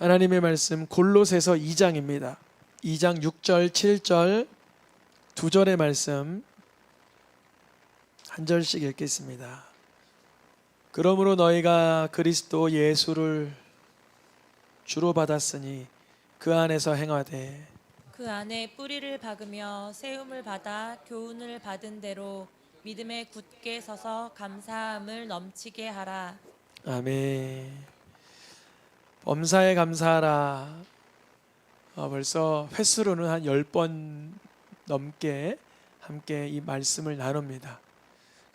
하나님의 말씀 골로새서 2장입니다. 2장 6절, 7절 두 절의 말씀 한 절씩 읽겠습니다. 그러므로 너희가 그리스도 예수를 주로 받았으니 그 안에서 행하되 그 안에 뿌리를 박으며 세움을 받아 교훈을 받은 대로 믿음에 굳게 서서 감사함을 넘치게 하라. 아멘. 범사에 감사하라. 벌써 횟수로는 한 10번 넘게 함께 이 말씀을 나눕니다.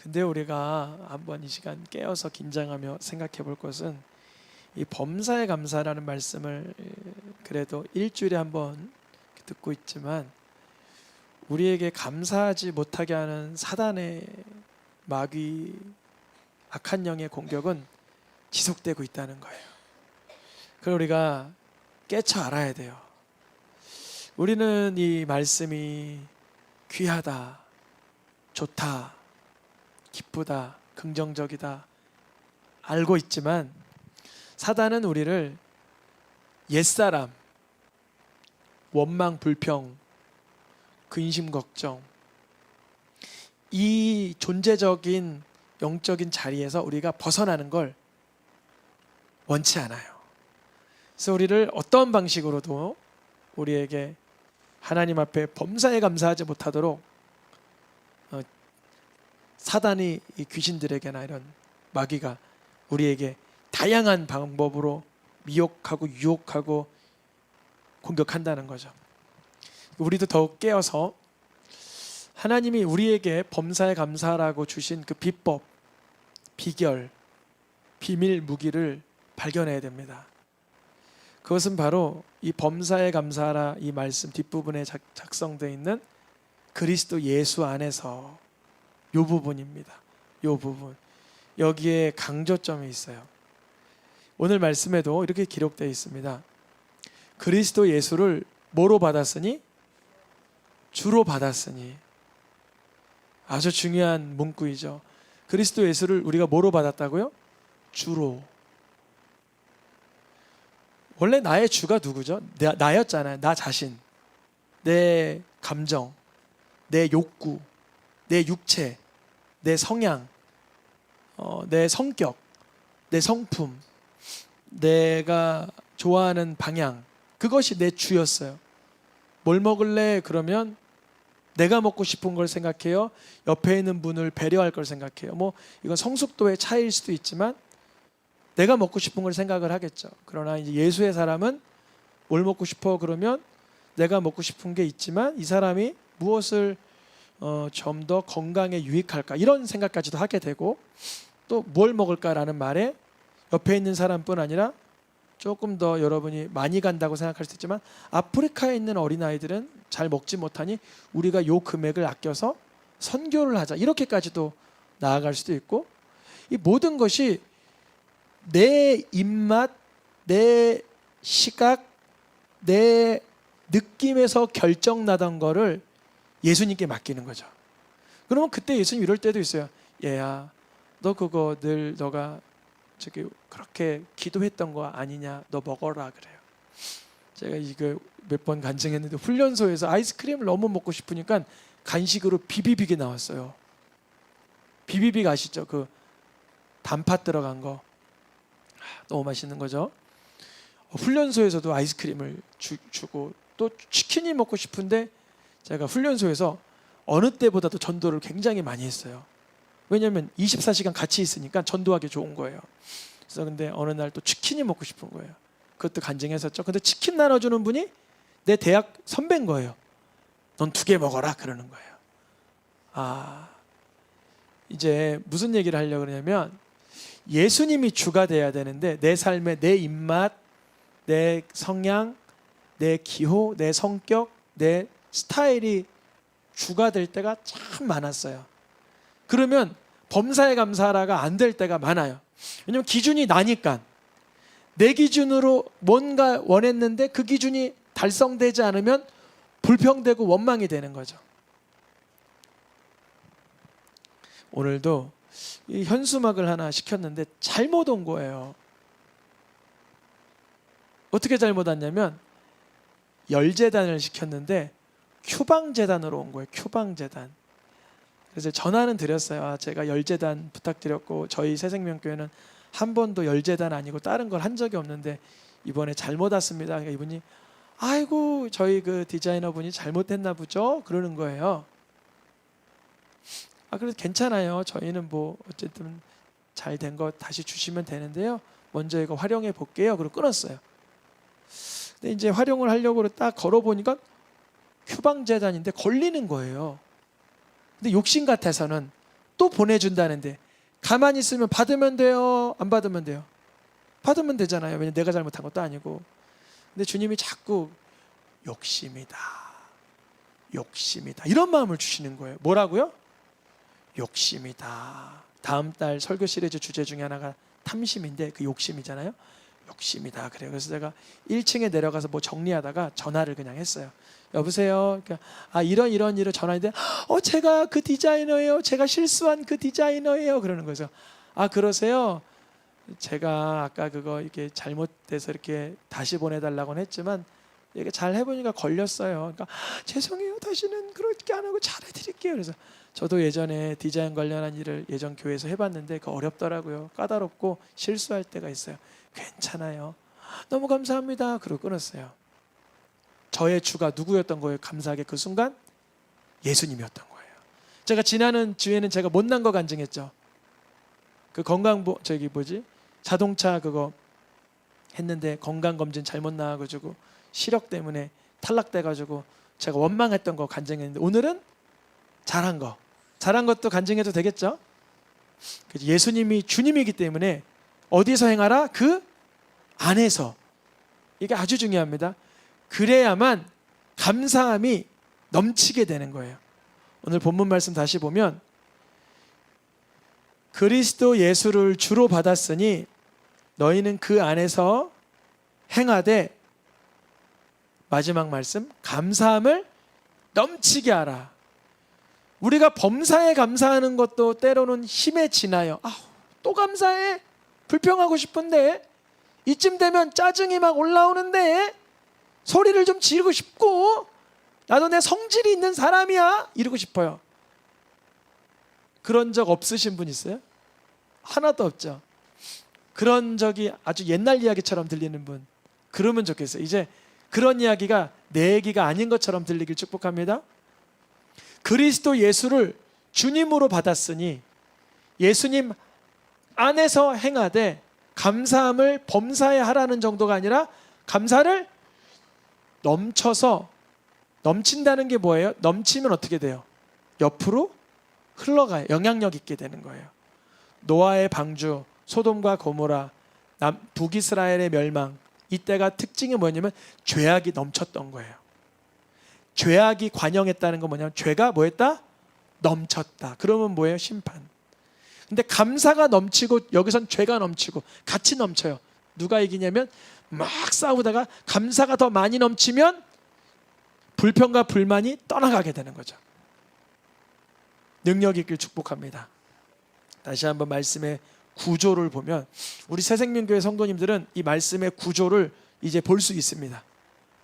근데 우리가 한번 이 시간 깨어서 긴장하며 생각해 볼 것은 이 범사에 감사라는 말씀을 그래도 일주일에 한번 듣고 있지만 우리에게 감사하지 못하게 하는 사단의 마귀 악한 영의 공격은 지속되고 있다는 거예요. 그걸 우리가 깨쳐 알아야 돼요. 우리는 이 말씀이 귀하다, 좋다, 기쁘다, 긍정적이다 알고 있지만 사단은 우리를 옛사람, 원망, 불평, 근심, 걱정 이 존재적인 영적인 자리에서 우리가 벗어나는 걸 원치 않아요. 그래서 우리를 어떤 방식으로도 우리에게 하나님 앞에 범사에 감사하지 못하도록 사단이 이 귀신들에게나 이런 마귀가 우리에게 다양한 방법으로 미혹하고 유혹하고 공격한다는 거죠. 우리도 더욱 깨어서 하나님이 우리에게 범사에 감사라고 주신 그 비법, 비결, 비밀 무기를 발견해야 됩니다. 그것은 바로 이 범사에 감사하라 이 말씀 뒷부분에 작성되어 있는 그리스도 예수 안에서 이 부분입니다. 이 부분. 여기에 강조점이 있어요. 오늘 말씀에도 이렇게 기록되어 있습니다. 그리스도 예수를 뭐로 받았으니? 주로 받았으니. 아주 중요한 문구이죠. 그리스도 예수를 우리가 뭐로 받았다고요? 주로. 원래 나의 주가 누구죠? 나였잖아요. 나 자신, 내 감정, 내 욕구, 내 육체, 내 성향, 내 성격, 내 성품, 내가 좋아하는 방향, 그것이 내 주였어요. 뭘 먹을래? 그러면 내가 먹고 싶은 걸 생각해요. 옆에 있는 분을 배려할 걸 생각해요. 뭐 이건 성숙도의 차이일 수도 있지만 내가 먹고 싶은 걸 생각을 하겠죠. 그러나 이제 예수의 사람은 뭘 먹고 싶어? 그러면 내가 먹고 싶은 게 있지만 이 사람이 무엇을 좀 더 건강에 유익할까? 이런 생각까지도 하게 되고 또 뭘 먹을까라는 말에 옆에 있는 사람뿐 아니라 조금 더 여러분이 많이 간다고 생각할 수 있지만 아프리카에 있는 어린아이들은 잘 먹지 못하니 우리가 요 금액을 아껴서 선교를 하자. 이렇게까지도 나아갈 수도 있고 이 모든 것이 내 입맛, 내 시각, 내 느낌에서 결정나던 거를 예수님께 맡기는 거죠. 그러면 그때 예수님 이럴 때도 있어요. 얘야, 너 그거 늘 너가 저기 그렇게 기도했던 거 아니냐? 너 먹어라 그래요. 제가 이거 몇 번 간증했는데 훈련소에서 아이스크림을 너무 먹고 싶으니까 간식으로 비비빅이 나왔어요. 비비빅 아시죠? 그 단팥 들어간 거. 너무 맛있는 거죠. 훈련소에서도 아이스크림을 주고 또 치킨이 먹고 싶은데 제가 훈련소에서 어느 때보다도 전도를 굉장히 많이 했어요. 왜냐하면 24시간 같이 있으니까 전도하기 좋은 거예요. 그래서 근데 어느 날 또 치킨이 먹고 싶은 거예요. 그것도 간증했었죠. 근데 치킨 나눠주는 분이 내 대학 선배인 거예요. 넌 2개 먹어라 그러는 거예요. 이제 무슨 얘기를 하려고 그러냐면 예수님이 주가 돼야 되는데 내 삶에 내 입맛, 내 성향, 내 기호, 내 성격, 내 스타일이 주가 될 때가 참 많았어요. 그러면 범사에 감사하라가 안 될 때가 많아요. 왜냐하면 기준이 나니까 내 기준으로 뭔가 원했는데 그 기준이 달성되지 않으면 불평되고 원망이 되는 거죠. 오늘도 이 현수막을 하나 시켰는데 잘못 온 거예요. 어떻게 잘못 왔냐면 열재단을 시켰는데 큐방재단으로 온 거예요. 큐방재단. 그래서 전화는 드렸어요. 아, 제가 열재단 부탁드렸고 저희 새생명교회는 한 번도 열재단 아니고 다른 걸 한 적이 없는데 이번에 잘못 왔습니다. 그러니까 이분이 아이고 저희 그 디자이너분이 잘못했나 보죠. 그러는 거예요. 아, 그래도 괜찮아요. 저희는 뭐 어쨌든 잘 된 거 다시 주시면 되는데요. 먼저 이거 활용해 볼게요. 그리고 끊었어요. 근데 이제 활용을 하려고 딱 걸어보니까 큐방재단인데 걸리는 거예요. 근데 욕심 같아서는 또 보내준다는데 가만히 있으면 받으면 돼요? 안 받으면 돼요? 받으면 되잖아요. 왜냐면 내가 잘못한 것도 아니고. 근데 주님이 자꾸 욕심이다. 욕심이다. 이런 마음을 주시는 거예요. 뭐라고요? 욕심이다. 다음 달 설교 시리즈 주제 중에 하나가 탐심인데 그 욕심이잖아요. 욕심이다. 그래요. 그래서 제가 1층에 내려가서 뭐 정리하다가 전화를 그냥 했어요. 여보세요. 그러니까 아 이런 전화인데 제가 그 디자이너예요. 제가 실수한 그 디자이너예요. 그러는 거죠. 아 그러세요. 제가 아까 그거 이렇게 잘못돼서 이렇게 다시 보내달라고는 했지만 이게 잘 해보니까 걸렸어요. 그러니까 죄송해요. 다시는 그렇게 안 하고 잘해드릴게요. 그래서 저도 예전에 디자인 관련한 일을 예전 교회에서 해봤는데 그 어렵더라고요. 까다롭고 실수할 때가 있어요. 괜찮아요. 너무 감사합니다. 그러고 끊었어요. 저의 주가 누구였던 거예요? 감사하게 그 순간 예수님이었던 거예요. 제가 지나는 주에는 제가 못난 거 간증했죠. 그 자동차 그거 했는데 건강검진 잘못 나와가지고 시력 때문에 탈락돼가지고 제가 원망했던 거 간증했는데 오늘은 잘한 것도 간증해도 되겠죠? 예수님이 주님이기 때문에 어디서 행하라? 그 안에서. 이게 아주 중요합니다. 그래야만 감사함이 넘치게 되는 거예요. 오늘 본문 말씀 다시 보면 그리스도 예수를 주로 받았으니 너희는 그 안에서 행하되 마지막 말씀 감사함을 넘치게 하라. 우리가 범사에 감사하는 것도 때로는 힘에 지나요. 또 감사해? 불평하고 싶은데 이쯤 되면 짜증이 막 올라오는데 소리를 좀 지르고 싶고 나도 내 성질이 있는 사람이야 이러고 싶어요. 그런 적 없으신 분 있어요? 하나도 없죠. 그런 적이 아주 옛날 이야기처럼 들리는 분 그러면 좋겠어요. 이제 그런 이야기가 내 얘기가 아닌 것처럼 들리길 축복합니다. 그리스도 예수를 주님으로 받았으니 예수님 안에서 행하되 감사함을 범사에 하라는 정도가 아니라 감사를 넘쳐서 넘친다는 게 뭐예요? 넘치면 어떻게 돼요? 옆으로 흘러가요. 영향력 있게 되는 거예요. 노아의 방주, 소돔과 고모라, 북이스라엘의 멸망 이때가 특징이 뭐냐면 죄악이 넘쳤던 거예요. 죄악이 관영했다는 건 뭐냐면 죄가 뭐했다? 넘쳤다. 그러면 뭐예요? 심판. 근데 감사가 넘치고 여기선 죄가 넘치고 같이 넘쳐요. 누가 이기냐면 막 싸우다가 감사가 더 많이 넘치면 불평과 불만이 떠나가게 되는 거죠. 능력 있길 축복합니다. 다시 한번 말씀의 구조를 보면 우리 새생명교회 성도님들은 이 말씀의 구조를 이제 볼 수 있습니다.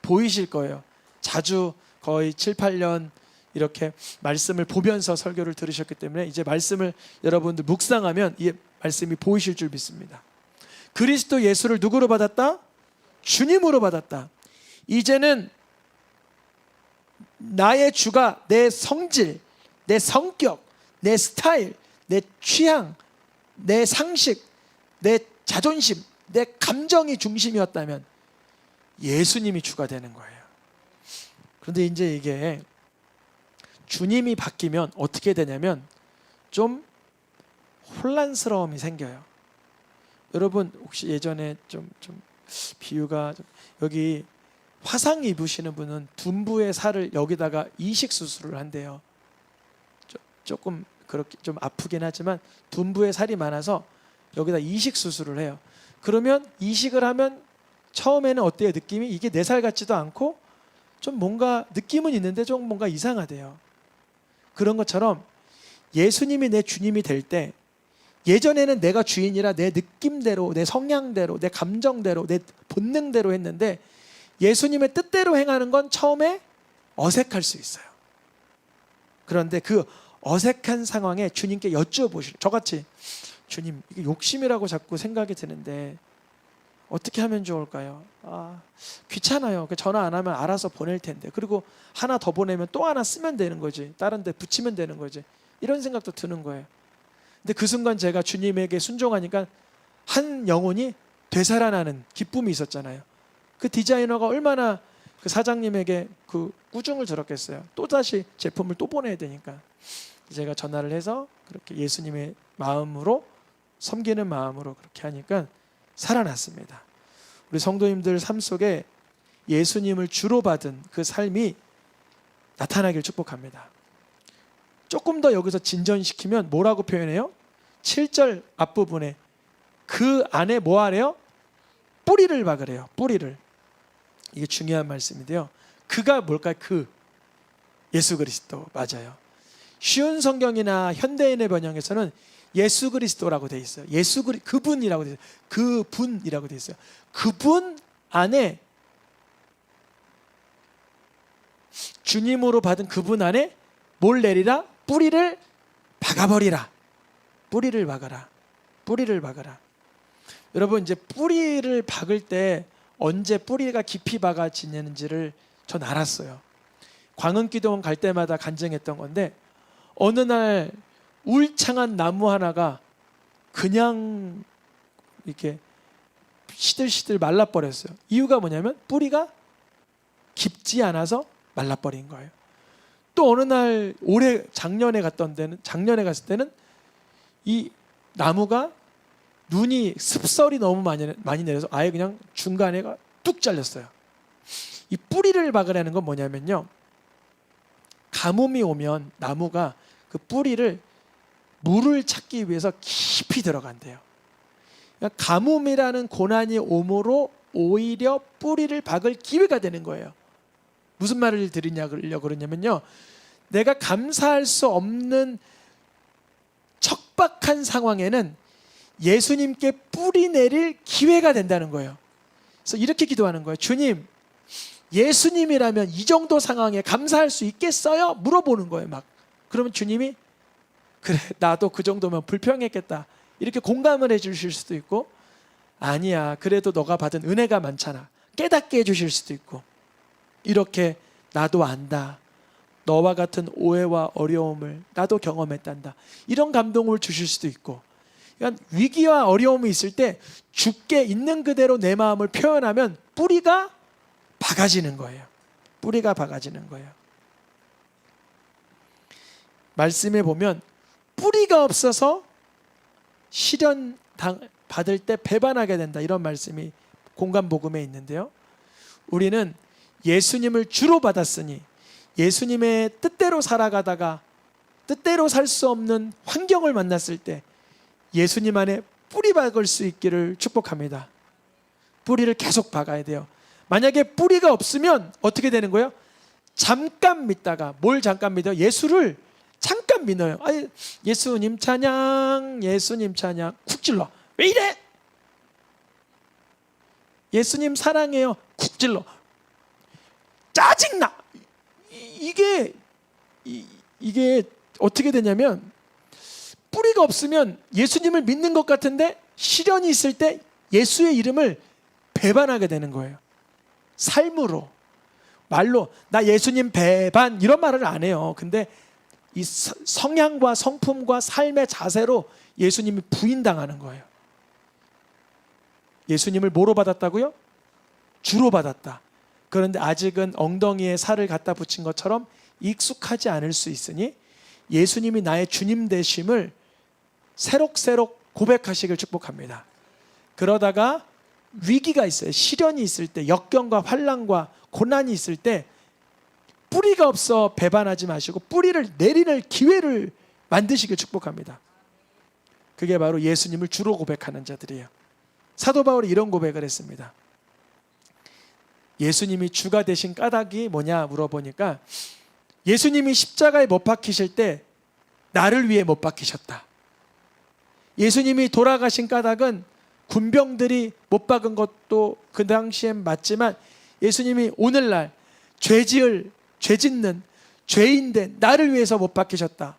보이실 거예요. 자주 거의 7, 8년 이렇게 말씀을 보면서 설교를 들으셨기 때문에 이제 말씀을 여러분들 묵상하면 이 말씀이 보이실 줄 믿습니다. 그리스도 예수를 누구로 받았다? 주님으로 받았다. 이제는 나의 주가 내 성질, 내 성격, 내 스타일, 내 취향, 내 상식, 내 자존심, 내 감정이 중심이었다면 예수님이 주가 되는 거예요. 그런데 이제 이게 주님이 바뀌면 어떻게 되냐면 좀 혼란스러움이 생겨요. 여러분 혹시 예전에 좀 비유가 여기 화상 입으시는 분은 둔부의 살을 여기다가 이식 수술을 한대요. 조금 그렇게 좀 아프긴 하지만 둔부의 살이 많아서 여기다 이식 수술을 해요. 그러면 이식을 하면 처음에는 어때요? 느낌이 이게 내 살 같지도 않고 좀 뭔가 느낌은 있는데 좀 뭔가 이상하대요. 그런 것처럼 예수님이 내 주님이 될 때 예전에는 내가 주인이라 내 느낌대로, 내 성향대로, 내 감정대로, 내 본능대로 했는데 예수님의 뜻대로 행하는 건 처음에 어색할 수 있어요. 그런데 그 어색한 상황에 주님께 여쭈어보시죠. 저같이 주님, 이게 욕심이라고 자꾸 생각이 드는데 어떻게 하면 좋을까요? 귀찮아요. 전화 안 하면 알아서 보낼 텐데. 그리고 하나 더 보내면 또 하나 쓰면 되는 거지. 다른 데 붙이면 되는 거지. 이런 생각도 드는 거예요. 근데 그 순간 제가 주님에게 순종하니까 한 영혼이 되살아나는 기쁨이 있었잖아요. 그 디자이너가 얼마나 그 사장님에게 그 꾸중을 들었겠어요. 또다시 제품을 또 보내야 되니까. 제가 전화를 해서 그렇게 예수님의 마음으로, 섬기는 마음으로 그렇게 하니까 살아났습니다. 우리 성도님들 삶 속에 예수님을 주로 받은 그 삶이 나타나길 축복합니다. 조금 더 여기서 진전시키면 뭐라고 표현해요? 7절 앞부분에 그 안에 뭐 하래요? 뿌리를 박으래요. 뿌리를. 이게 중요한 말씀인데요. 그가 뭘까요? 그 예수 그리스도 맞아요. 쉬운 성경이나 현대인의 번역에서는 예수 그리스도라고 돼 있어요. 그분이라고 돼 있어요. 그분이라고 돼 있어요. 그분 안에, 주님으로 받은 그분 안에 뭘 내리라? 뿌리를 박아버리라. 뿌리를 박아라. 뿌리를 박아라. 여러분, 이제 뿌리를 박을 때 언제 뿌리가 깊이 박아지는지를 전 알았어요. 광흥기도원 갈 때마다 간증했던 건데, 어느 날 울창한 나무 하나가 그냥 이렇게 시들시들 말라버렸어요. 이유가 뭐냐면 뿌리가 깊지 않아서 말라버린 거예요. 또 어느 날 작년에 갔을 때는 이 나무가 눈이 습설이 너무 많이 내려서 아예 그냥 중간에가 뚝 잘렸어요. 이 뿌리를 박으라는 건 뭐냐면요, 가뭄이 오면 나무가 그 뿌리를 물을 찾기 위해서 깊이 들어간대요. 그러니까 가뭄이라는 고난이 오므로 오히려 뿌리를 박을 기회가 되는 거예요. 무슨 말을 드리려고 그러냐면요, 내가 감사할 수 없는 척박한 상황에는 예수님께 뿌리 내릴 기회가 된다는 거예요. 그래서 이렇게 기도하는 거예요. 주님, 예수님이라면 이 정도 상황에 감사할 수 있겠어요? 물어보는 거예요. 막. 그러면 주님이 그래, 나도 그 정도면 불평했겠다, 이렇게 공감을 해 주실 수도 있고, 아니야, 그래도 너가 받은 은혜가 많잖아, 깨닫게 해 주실 수도 있고, 이렇게 나도 안다, 너와 같은 오해와 어려움을 나도 경험했단다, 이런 감동을 주실 수도 있고. 그러니까 위기와 어려움이 있을 때 주께 있는 그대로 내 마음을 표현하면 뿌리가 박아지는 거예요. 뿌리가 박아지는 거예요. 말씀에 보면 뿌리가 없어서 시련 받을 때 배반하게 된다, 이런 말씀이 공간복음에 있는데요. 우리는 예수님을 주로 받았으니 예수님의 뜻대로 살아가다가 뜻대로 살 수 없는 환경을 만났을 때 예수님 안에 뿌리 박을 수 있기를 축복합니다. 뿌리를 계속 박아야 돼요. 만약에 뿌리가 없으면 어떻게 되는 거예요? 잠깐 믿다가, 뭘 잠깐 믿어요? 예수를 잠깐 믿어요. 아니, 예수님 찬양, 예수님 찬양, 쿡 찔러. 왜 이래? 예수님 사랑해요. 쿡 찔러. 짜증나. 이게 어떻게 되냐면, 뿌리가 없으면 예수님을 믿는 것 같은데 시련이 있을 때 예수의 이름을 배반하게 되는 거예요. 삶으로, 말로 나 예수님 배반, 이런 말을 안 해요. 근데 이 성향과 성품과 삶의 자세로 예수님이 부인당하는 거예요. 예수님을 뭐로 받았다고요? 주로 받았다. 그런데 아직은 엉덩이에 살을 갖다 붙인 것처럼 익숙하지 않을 수 있으니 예수님이 나의 주님 되심을 새록새록 고백하시길 축복합니다. 그러다가 위기가 있어요. 시련이 있을 때, 역경과 환난과 고난이 있을 때 뿌리가 없어 배반하지 마시고 뿌리를 내리는 기회를 만드시길 축복합니다. 그게 바로 예수님을 주로 고백하는 자들이에요. 사도 바울이 이런 고백을 했습니다. 예수님이 주가 되신 까닭이 뭐냐 물어보니까, 예수님이 십자가에 못 박히실 때 나를 위해 못 박히셨다. 예수님이 돌아가신 까닭은 군병들이 못 박은 것도 그 당시엔 맞지만 예수님이 오늘날 죄 짓는 죄인된 나를 위해서 못 박히셨다.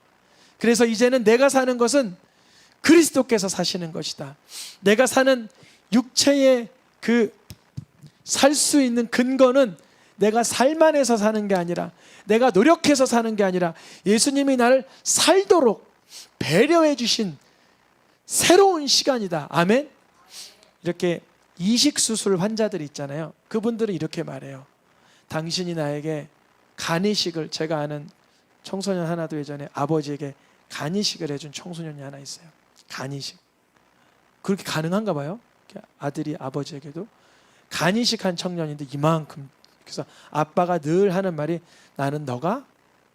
그래서 이제는 내가 사는 것은 그리스도께서 사시는 것이다. 내가 사는 육체의 그 살 수 있는 근거는 내가 살만해서 사는 게 아니라, 내가 노력해서 사는 게 아니라 예수님이 나를 살도록 배려해 주신 새로운 시간이다. 아멘. 이렇게 이식수술 환자들이 있잖아요. 그분들은 이렇게 말해요. 당신이 나에게 간이식을, 제가 아는 청소년 하나도 예전에 아버지에게 간이식을 해준 청소년이 하나 있어요. 간이식. 그렇게 가능한가 봐요. 아들이 아버지에게도. 간이식한 청년인데 이만큼. 그래서 아빠가 늘 하는 말이, 나는 너가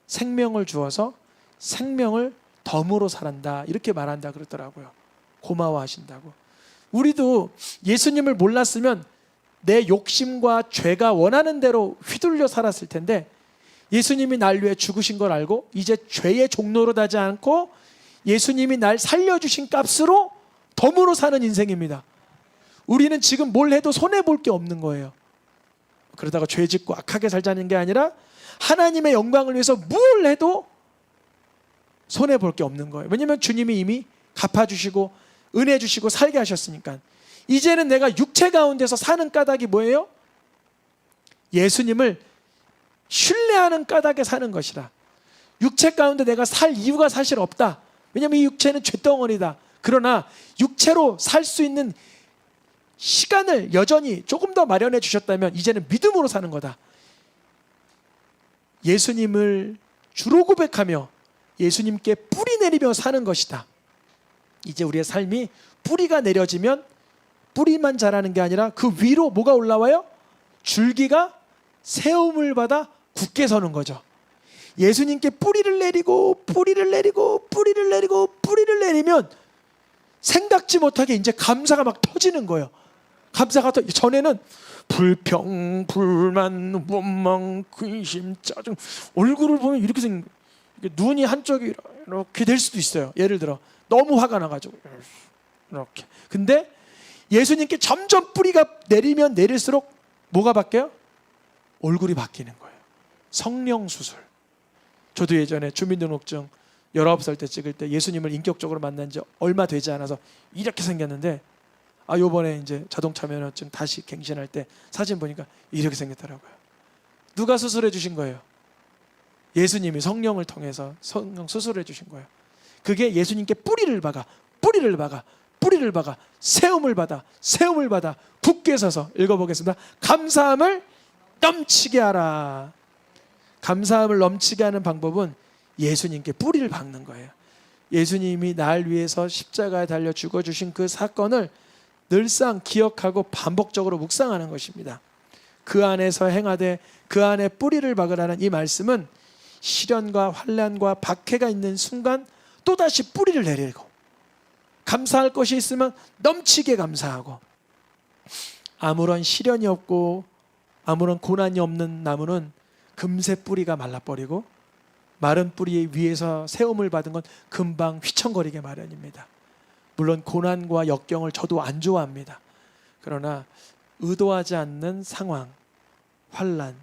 생명을 주어서 생명을 덤으로 살한다, 이렇게 말한다 그러더라고요. 고마워하신다고. 우리도 예수님을 몰랐으면 내 욕심과 죄가 원하는 대로 휘둘려 살았을 텐데, 예수님이 날 위해 죽으신 걸 알고 이제 죄의 종로로 가지 않고 예수님이 날 살려주신 값으로 덤으로 사는 인생입니다. 우리는 지금 뭘 해도 손해볼 게 없는 거예요. 그러다가 죄 짓고 악하게 살자는 게 아니라 하나님의 영광을 위해서 뭘 해도 손해볼 게 없는 거예요. 왜냐하면 주님이 이미 갚아주시고 은혜 주시고 살게 하셨으니까. 이제는 내가 육체 가운데서 사는 까닭이 뭐예요? 예수님을 신뢰하는 까닭에 사는 것이라. 육체 가운데 내가 살 이유가 사실 없다. 왜냐하면 이 육체는 죄덩어리다. 그러나 육체로 살 수 있는 시간을 여전히 조금 더 마련해 주셨다면 이제는 믿음으로 사는 거다. 예수님을 주로 고백하며 예수님께 뿌리 내리며 사는 것이다. 이제 우리의 삶이 뿌리가 내려지면 뿌리만 자라는 게 아니라 그 위로 뭐가 올라와요? 줄기가 세움을 받아 굳게 서는 거죠. 예수님께 뿌리를 내리고 뿌리를 내리고 뿌리를 내리고 뿌리를 내리면 생각지 못하게 이제 감사가 막 터지는 거예요. 감사가 전에는 불평, 불만, 원망, 근심, 짜증, 얼굴을 보면 이렇게 생긴, 눈이 한쪽이 이렇게 될 수도 있어요. 예를 들어 너무 화가 나가지고 이렇게. 근데 예수님께 점점 뿌리가 내리면 내릴수록 뭐가 바뀌어요? 얼굴이 바뀌는 거예요. 성령 수술. 저도 예전에 주민등록증 19살 때 찍을 때 예수님을 인격적으로 만난 지 얼마 되지 않아서 이렇게 생겼는데, 요번에 이제 자동차 면허증 다시 갱신할 때 사진 보니까 이렇게 생겼더라고요. 누가 수술해 주신 거예요? 예수님이 성령을 통해서 성령 수술해 주신 거예요. 그게 예수님께 뿌리를 박아 세움을 받아 굳게 서서. 읽어보겠습니다. 감사함을 넘치게 하라. 감사함을 넘치게 하는 방법은 예수님께 뿌리를 박는 거예요. 예수님이 날 위해서 십자가에 달려 죽어주신 그 사건을 늘상 기억하고 반복적으로 묵상하는 것입니다. 그 안에서 행하되 그 안에 뿌리를 박으라는 이 말씀은 시련과 환난과 박해가 있는 순간 또다시 뿌리를 내리고, 감사할 것이 있으면 넘치게 감사하고, 아무런 시련이 없고 아무런 고난이 없는 나무는 금세 뿌리가 말라버리고 마른 뿌리 위에서 세움을 받은 건 금방 휘청거리게 마련입니다. 물론 고난과 역경을 저도 안 좋아합니다. 그러나 의도하지 않는 상황, 환난,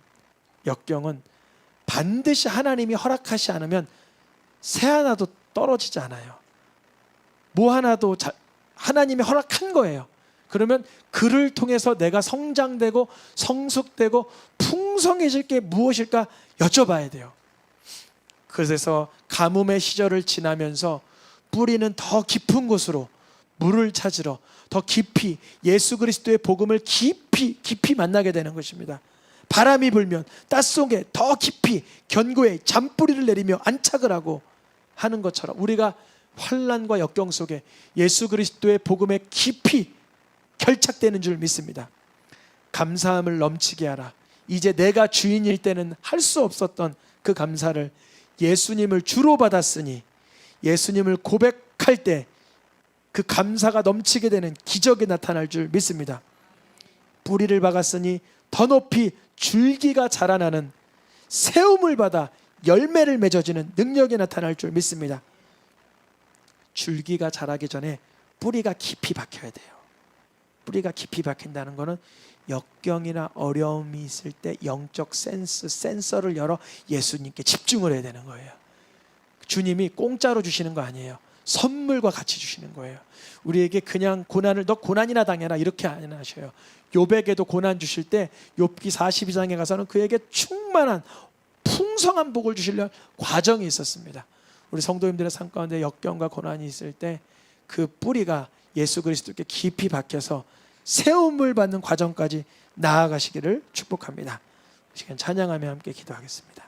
역경은 반드시 하나님이 허락하지 않으면 새 하나도 떨어지지 않아요. 뭐 하나도 하나님이 허락한 거예요. 그러면 그를 통해서 내가 성장되고 성숙되고 풍성해질 게 무엇일까 여쭤봐야 돼요. 그래서 가뭄의 시절을 지나면서 뿌리는 더 깊은 곳으로 물을 찾으러 더 깊이 예수 그리스도의 복음을 깊이 만나게 되는 것입니다. 바람이 불면 땅속에 더 깊이 견고해 잔뿌리를 내리며 안착을 하고 하는 것처럼 우리가 환난과 역경 속에 예수 그리스도의 복음에 깊이 결착되는 줄 믿습니다. 감사함을 넘치게 하라. 이제 내가 주인일 때는 할 수 없었던 그 감사를 예수님을 주로 받았으니 예수님을 고백할 때 그 감사가 넘치게 되는 기적이 나타날 줄 믿습니다. 뿌리를 박았으니 더 높이 줄기가 자라나는 세움을 받아 열매를 맺어지는 능력이 나타날 줄 믿습니다. 줄기가 자라기 전에 뿌리가 깊이 박혀야 돼요. 뿌리가 깊이 박힌다는 것은 역경이나 어려움이 있을 때 영적 센서를 열어 예수님께 집중을 해야 되는 거예요. 주님이 공짜로 주시는 거 아니에요. 선물과 같이 주시는 거예요. 우리에게 그냥 고난을 너 고난이나 당해라 이렇게 안 하셔요. 욥에게도 고난 주실 때 욥기 42장에 가서는 그에게 충만한 풍성한 복을 주시려는 과정이 있었습니다. 우리 성도님들의 삶 가운데 역경과 고난이 있을 때 그 뿌리가 예수 그리스도께 깊이 박혀서 세움을 받는 과정까지 나아가시기를 축복합니다. 이 시간 찬양하며 함께 기도하겠습니다.